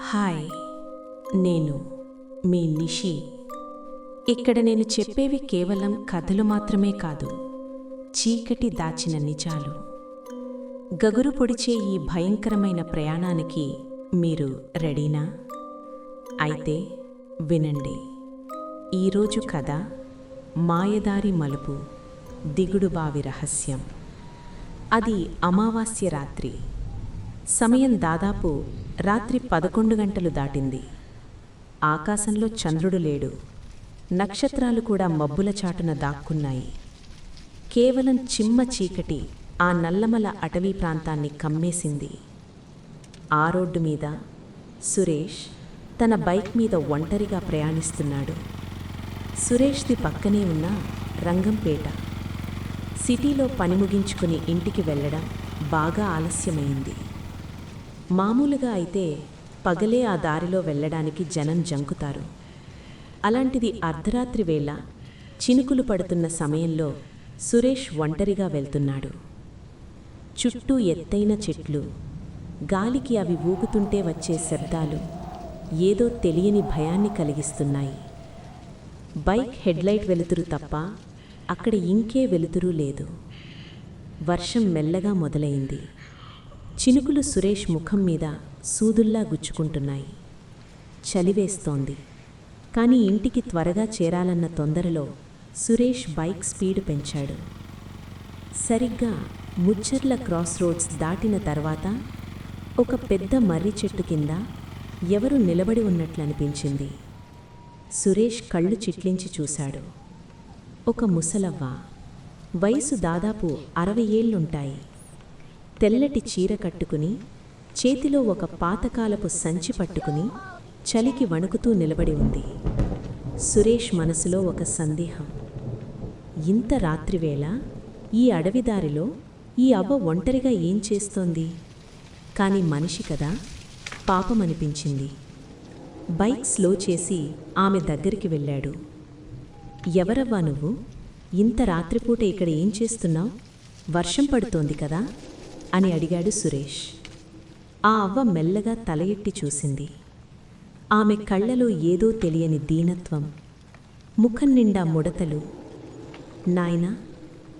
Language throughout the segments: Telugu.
హాయ్, నేను మీ నిషి. ఇక్కడ నేను చెప్పేవి కేవలం కథలు మాత్రమే కాదు, చీకటి దాచిన నిజాలు. గగురు పొడిచే ఈ భయంకరమైన ప్రయాణానికి మీరు రెడీనా? అయితే వినండి. ఈరోజు కథ మాయదారి మలుపు, దిగుడుబావి రహస్యం. అది అమావాస్య రాత్రి. సమయం దాదాపు రాత్రి 11 గంటలు దాటింది. ఆకాశంలో చంద్రుడు లేడు, నక్షత్రాలు కూడా మబ్బుల చాటున దాక్కున్నాయి. కేవలం చిమ్మ చీకటి ఆ నల్లమల అటవీ ప్రాంతాన్ని కమ్మేసింది. ఆ రోడ్డు మీద సురేష్ తన బైక్ మీద ఒంటరిగా ప్రయాణిస్తున్నాడు. సురేష్ది పక్కనే ఉన్న రంగంపేట. సిటీలో పని ముగించుకుని ఇంటికి వెళ్ళడం బాగా ఆలస్యమైంది. మామూలుగా అయితే పగలే ఆ దారిలో వెళ్ళడానికి జనం జంకుతారు. అలాంటిది అర్ధరాత్రి వేళ చినుకులు పడుతున్న సమయంలో సురేష్ ఒంటరిగా వెళ్తున్నాడు. చుట్టూ ఎత్తైన చెట్లు, గాలికి అవి ఊగుతుంటే వచ్చే శబ్దాలు ఏదో తెలియని భయాన్ని కలిగిస్తున్నాయి. బైక్ హెడ్లైట్ వెలుతురు తప్ప అక్కడ ఇంకే వెలుతురు లేదు. వర్షం మెల్లగా మొదలైంది. చినుకులు సురేష్ ముఖం మీద సూదుల్లా గుచ్చుకుంటున్నాయి. చలివేస్తోంది. కానీ ఇంటికి త్వరగా చేరాలన్న తొందరలో సురేష్ బైక్ స్పీడ్ పెంచాడు. సరిగ్గా ముచ్చర్ల క్రాస్ రోడ్స్ దాటిన తర్వాత ఒక పెద్ద మర్రి చెట్టు కింద ఎవరు నిలబడి ఉన్నట్లనిపించింది. సురేష్ కళ్ళు చిట్లించి చూశాడు. ఒక ముసలవ్వ, వయసు దాదాపు 60 ఏళ్లుంటాయి. తెల్లటి చీర కట్టుకుని, చేతిలో ఒక పాతకాలపు సంచి పట్టుకుని చలికి వణుకుతూ నిలబడి ఉంది. సురేష్ మనసులో ఒక సందేహం. ఇంత రాత్రివేళ ఈ అడవిదారిలో ఈ అవ్వ ఒంటరిగా ఏం చేస్తోంది? కాని మనిషి కదా, పాపమనిపించింది. బైక్ స్లో చేసి ఆమె దగ్గరికి వెళ్ళాడు. ఎవరవ్వా నువ్వు? ఇంత రాత్రిపూట ఇక్కడ ఏం చేస్తున్నావు? వర్షం పడుతోంది కదా అని అడిగాడు సురేష్. ఆ అవ్వ మెల్లగా తల ఎత్తి చూసింది. ఆమె కళ్ళలో ఏదో తెలియని దీనత్వం, ముఖం నిండా ముడతలు. నాయనా,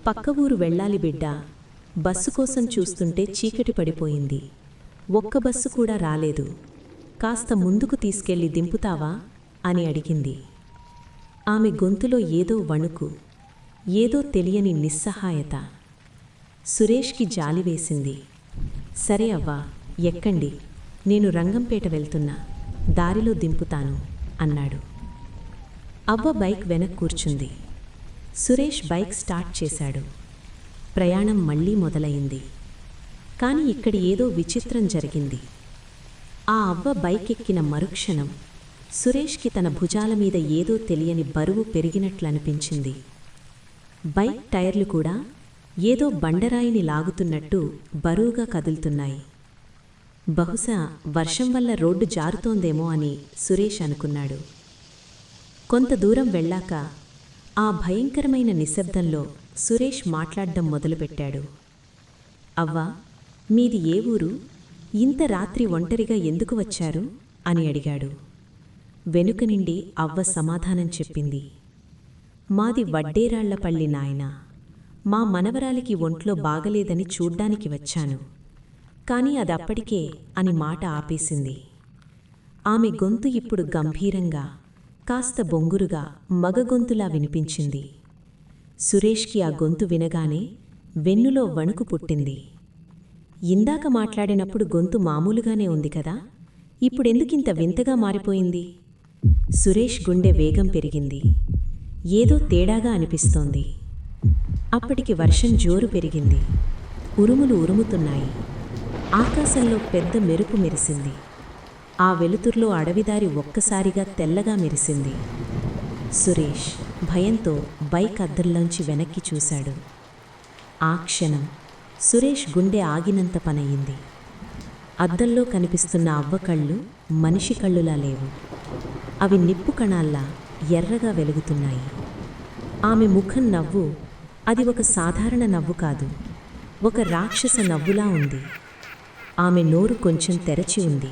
పక్క ఊరు వెళ్ళాలి బిడ్డా. బస్సు కోసం చూస్తుంటే చీకటి పడిపోయింది. ఒక్క బస్సు కూడా రాలేదు. కాస్త ముందుకు తీసుకెళ్ళి దింపుతావా అని అడిగింది. ఆమె గొంతులో ఏదో వణుకు, ఏదో తెలియని నిస్సహాయత. సురేష్కి జాలి వేసింది. సరే అవ్వా, ఎక్కండి, నేను రంగంపేట వెళ్తున్నా, దారిలో దింపుతాను అన్నాడు. అవ్వ బైక్ వెనక్ కూర్చుంది. సురేష్ బైక్ స్టార్ట్ చేశాడు. ప్రయాణం మళ్ళీ మొదలైంది. కానీ ఇక్కడ ఏదో విచిత్రం జరిగింది. ఆ అవ్వ బైక్ ఎక్కిన మరుక్షణం సురేష్కి తన భుజాల మీద ఏదో తెలియని బరువు పెరిగినట్లనిపించింది. బైక్ టైర్లు కూడా ఏదో బండరాయిని లాగుతున్నట్టు బరువుగా కదులుతున్నాయి. బహుశా వర్షం వల్ల రోడ్డు జారుతోందేమో అని సురేష్ అనుకున్నాడు. కొంత దూరం వెళ్ళాక ఆ భయంకరమైన నిశ్శబ్దంలో సురేష్ మాట్లాడడం మొదలుపెట్టాడు. అవ్వా, మీది ఏ ఊరు? ఇంత రాత్రి ఒంటరిగా ఎందుకు వచ్చారు అని అడిగాడు. వెనుక నుండి అవ్వ సమాధానం చెప్పింది. మాది వడ్డేరాళ్లపల్లి నాయనా. మా మనవరాలికి ఒంట్లో బాగలేదని చూడ్డానికి వచ్చాను. కానీ అదప్పటికే అని మాట ఆపేసింది. ఆమె గొంతు ఇప్పుడు గంభీరంగా, కాస్త బొంగురుగా మగగొంతులా వినిపించింది. సురేష్కి ఆ గొంతు వినగానే వెన్నులో వణుకు పుట్టింది. ఇందాక మాట్లాడినప్పుడు గొంతు మామూలుగానే ఉంది కదా, ఇప్పుడెందుకింత వింతగా మారిపోయింది? సురేష్ గుండె వేగం పెరిగింది. ఏదో తేడాగా అనిపిస్తోంది. అప్పటికి వర్షం జోరు పెరిగింది. ఉరుములు ఉరుముతున్నాయి. ఆకాశంలో పెద్ద మెరుపు మెరిసింది. ఆ వెలుతుర్లో అడవిదారి ఒక్కసారిగా తెల్లగా మెరిసింది. సురేష్ భయంతో బైక్ అద్దంలోంచి వెనక్కి చూశాడు. ఆ క్షణం సురేష్ గుండె ఆగినంత పనయింది. అద్దంలో కనిపిస్తున్న అవ్వ కళ్ళు మనిషి కళ్ళులా లేవు. అవి నిప్పు కణాల్లా ఎర్రగా వెలుగుతున్నాయి. ఆమె ముఖం నవ్వు, అది ఒక సాధారణ నవ్వు కాదు, ఒక రాక్షస నవ్వులా ఉంది. ఆమె నోరు కొంచెం తెరచి ఉంది.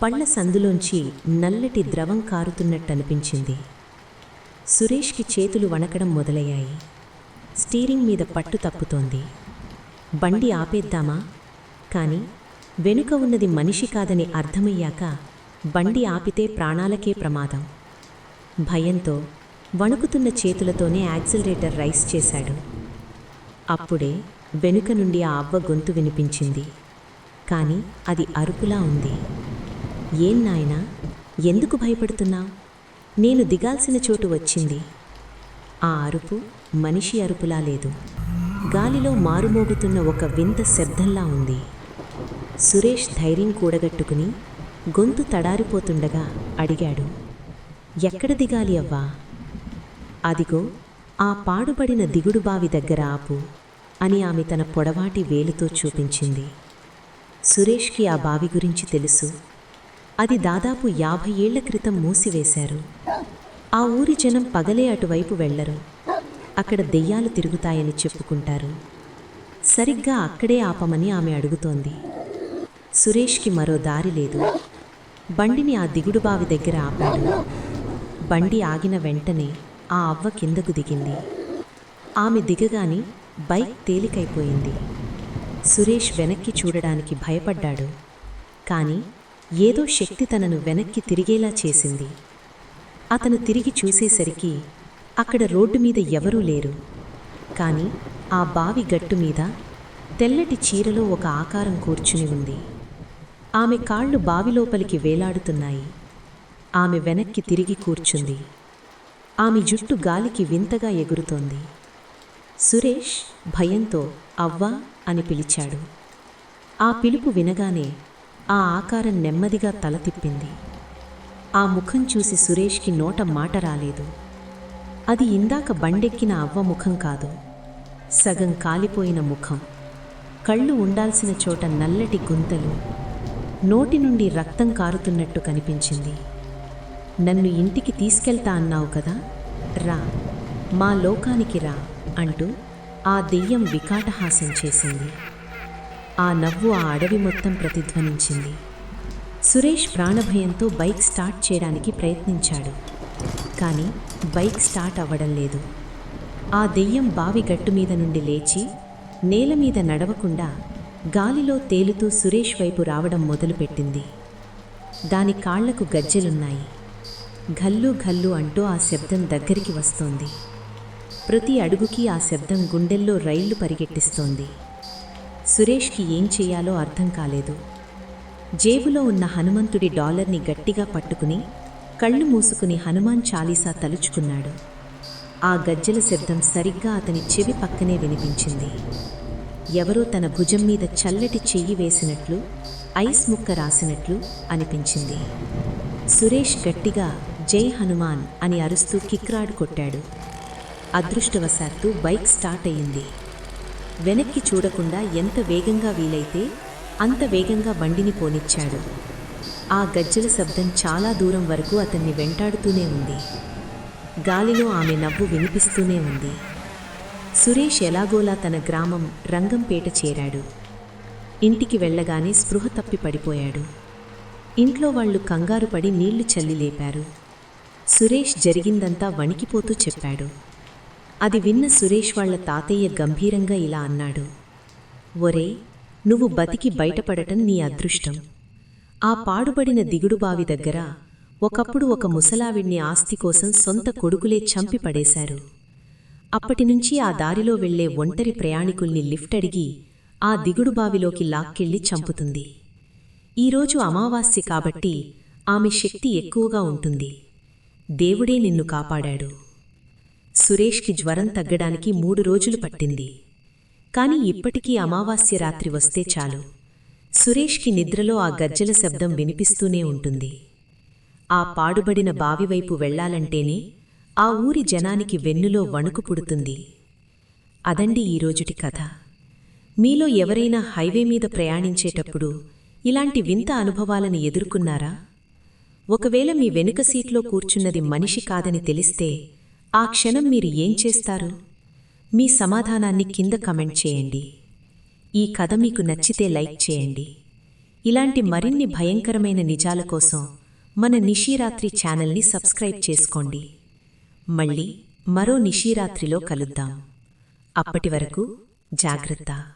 పళ్ల సందులోంచి నల్లటి ద్రవం కారుతున్నట్టనిపించింది. సురేష్కి చేతులు వణకడం మొదలయ్యాయి. స్టీరింగ్ మీద పట్టు తప్పుతోంది. బండి ఆపేద్దామా? కాని వెనుక ఉన్నది మనిషి కాదని అర్థమయ్యాక బండి ఆపితే ప్రాణాలకే ప్రమాదం. భయంతో వణుకుతున్న చేతులతోనే యాక్సిలరేటర్ రైస్ చేశాడు. అప్పుడే వెనుక నుండి ఆ అవ్వ గొంతు వినిపించింది. కాని అది అరుపులా ఉంది. ఏం నాయనా, ఎందుకు భయపడుతున్నావు? నేను దిగాల్సిన చోటు వచ్చింది. ఆ అరుపు మనిషి అరుపులా లేదు. గాలిలో మారుమోగుతున్న ఒక వింత శబ్దంలా ఉంది. సురేష్ ధైర్యం కూడగట్టుకుని గొంతు తడారిపోతుండగా అడిగాడు, ఎక్కడ దిగాలి అవ్వా? అదిగో ఆ పాడుబడిన దిగుడుబావి దగ్గర ఆపు అని ఆమె తన పొడవాటి వేలుతో చూపించింది. సురేష్కి ఆ బావి గురించి తెలుసు. అది దాదాపు 50 ఏళ్ల క్రితం మూసివేశారు. ఆ ఊరి జనం పగలే అటువైపు వెళ్లరు. అక్కడ దెయ్యాలు తిరుగుతాయని చెప్పుకుంటారు. సరిగ్గా అక్కడే ఆపమని ఆమె అడుగుతోంది. సురేష్కి మరో దారి లేదు. బండిని ఆ దిగుడుబావి దగ్గర ఆపాడు. బండి ఆగిన వెంటనే ఆ అవ్వ కిందకు దిగింది. ఆమె దిగగాని బైక్ తేలికైపోయింది. సురేష్ వెనక్కి చూడడానికి భయపడ్డాడు. కాని ఏదో శక్తి తనను వెనక్కి తిరిగేలా చేసింది. అతను తిరిగి చూసేసరికి అక్కడ రోడ్డు మీద ఎవరూ లేరు. కాని ఆ బావి గట్టు మీద తెల్లటి చీరలో ఒక ఆకారం కూర్చుని ఉంది. ఆమె కాళ్ళు బావిలోపలికి వేలాడుతున్నాయి. ఆమె వెనక్కి తిరిగి కూర్చుంది. ఆమె జుట్టు గాలికి వింతగా ఎగురుతోంది. సురేష్ భయంతో అవ్వా అని పిలిచాడు. ఆ పిలుపు వినగానే ఆ ఆకారం నెమ్మదిగా తల తిప్పింది. ఆ ముఖం చూసి సురేష్కి నోట మాట రాలేదు. అది ఇందాక బండెక్కిన అవ్వ ముఖం కాదు, సగం కాలిపోయిన ముఖం. కళ్ళు ఉండాల్సిన చోట నల్లటి గుంతలు, నోటి నుండి రక్తం కారుతున్నట్టు కనిపించింది. నన్ను ఇంటికి తీసుకెళ్తా అన్నావు కదా, రా, మా లోకానికి రా అంటూ ఆ దెయ్యం వికాటహాసం చేసింది. ఆ నవ్వు ఆ అడవి మొత్తం ప్రతిధ్వనించింది. సురేష్ ప్రాణభయంతో బైక్ స్టార్ట్ చేయడానికి ప్రయత్నించాడు. కానీ బైక్ స్టార్ట్ అవ్వడం లేదు. ఆ దెయ్యం బావి గట్టు మీద నుండి లేచి నేల మీద నడవకుండా గాలిలో తేలుతూ సురేష్ వైపు రావడం మొదలుపెట్టింది. దాని కాళ్లకు గజ్జెలున్నాయి. ఘల్లు ఘల్లు అంటూ ఆ శబ్దం దగ్గరికి వస్తోంది. ప్రతి అడుగుకి ఆ శబ్దం గుండెల్లో రైళ్లు పరిగెట్టిస్తోంది. సురేష్కి ఏం చెయ్యాలో అర్థం కాలేదు. జేబులో ఉన్న హనుమంతుడి డాలర్ని గట్టిగా పట్టుకుని కళ్ళు మూసుకుని హనుమాన్ చాలీసా తలుచుకున్నాడు. ఆ గజ్జెల శబ్దం సరిగ్గా అతని చెవి పక్కనే వినిపించింది. ఎవరో తన భుజం మీద చల్లటి చెయ్యి వేసినట్లు, ఐస్ ముక్క రాసినట్లు అనిపించింది. సురేష్ గట్టిగా జై హనుమాన్ అని అరుస్తూ కిక్రాడ్ కొట్టాడు. అదృష్టవశాత్తు బైక్ స్టార్ట్ అయింది. వెనక్కి చూడకుండా ఎంత వేగంగా వీలైతే అంత వేగంగా బండిని పోనిచ్చాడు. ఆ గజ్జెల శబ్దం చాలా దూరం వరకు అతన్ని వెంటాడుతూనే ఉంది. గాలిలో ఆమె నవ్వు వినిపిస్తూనే ఉంది. సురేష్ ఎలాగోలా తన గ్రామం రంగంపేట చేరాడు. ఇంటికి వెళ్ళగానే స్పృహ తప్పి పడిపోయాడు. ఇంట్లో వాళ్లు కంగారు పడి నీళ్లు చల్లి లేపారు. సురేష్ జరిగిందంతా వణికిపోతూ చెప్పాడు. అది విన్న సురేష్ వాళ్ల తాతయ్య గంభీరంగా ఇలా అన్నాడు, ఒరే, నువ్వు బతికి బయటపడటం నీ అదృష్టం. ఆ పాడుబడిన దిగుడుబావి దగ్గర ఒకప్పుడు ఒక ముసలావిడ్ని ఆస్తి కోసం సొంత కొడుకులే చంపి పడేశారు. అప్పటినుంచి ఆ దారిలో వెళ్లే ఒంటరి ప్రయాణికుల్ని లిఫ్ట్ అడిగి ఆ దిగుడుబావిలోకి లాక్కెళ్లి చంపుతుంది. ఈరోజు అమావాస్య కాబట్టి ఆమె శక్తి ఎక్కువగా ఉంటుంది. దేవుడే నిన్ను కాపాడాడు. సురేష్కి జ్వరం తగ్గడానికి 3 రోజులు పట్టింది. కాని ఇప్పటికీ అమావాస్య రాత్రి వస్తే చాలు సురేష్కి నిద్రలో ఆ గజ్జెల శబ్దం వినిపిస్తూనే ఉంటుంది. ఆ పాడుబడిన బావివైపు వెళ్లాలంటేనే ఆ ఊరి జనానికి వెన్నులో వణుకు పుడుతుంది. అదండి ఈరోజుటి కథ. మీలో ఎవరైనా హైవే మీద ప్రయాణించేటప్పుడు ఇలాంటి వింత అనుభవాలను ఎదుర్కొన్నారా? ఒకవేళ మీ వెనుక సీట్లో కూర్చున్నది మనిషి కాదని తెలిస్తే ఆ క్షణం మీరు ఏం చేస్తారు? మీ సమాధానాన్ని కింద కమెంట్ చేయండి. ఈ కథ మీకు నచ్చితే లైక్ చేయండి. ఇలాంటి మరిన్ని భయంకరమైన నిజాల కోసం మన నిశీరాత్రి ఛానల్ని సబ్స్క్రైబ్ చేసుకోండి. మళ్ళీ మరో నిశీరాత్రిలో కలుద్దాం. అప్పటి వరకు జాగ్రత్త.